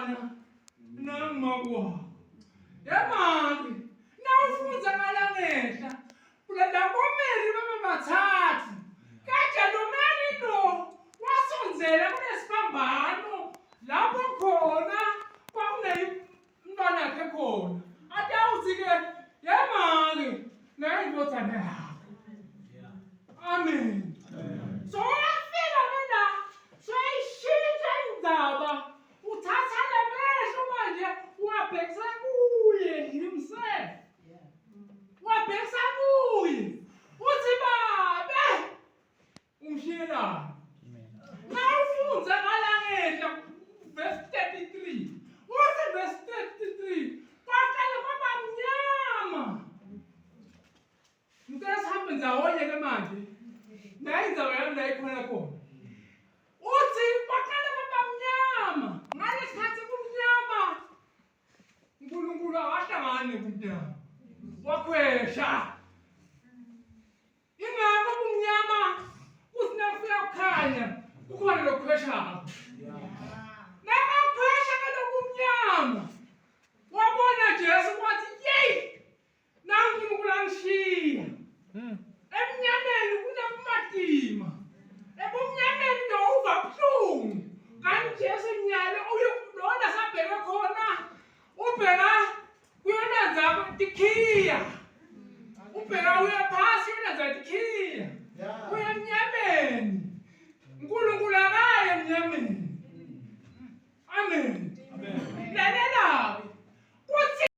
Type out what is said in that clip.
Bwana na makwakho. Yamanje nawufunza ngalangehla kulanda komeli babathathu kaJalomeli lo wasonzela kunesibambano lapho khona kwakunemntwana yakhe khona ati awuthi-ke yamanje nayindodana yakho. Amen. So wafika mina soyishintsha indzaba uthatha lemehlo manje wabhekisa kuye himself. Wabhekisa kuye uthi babe ungishiyelani. Nawufunza ngalangehla verse 33 uthi verse 33 kwaqala kwaba mnyama. Ngicela sihambe ndawonye-ke manje nayo indzaba yami la ikhona khona. Uthi kwaqala kwaba mnyama ngalesikhathi kumnyama uNkulunkulu awahlangani nebumnyama wakhwesha. Ingakho ubumnyama kuthi nakufika kukhanya kukhona lokukhweshayo.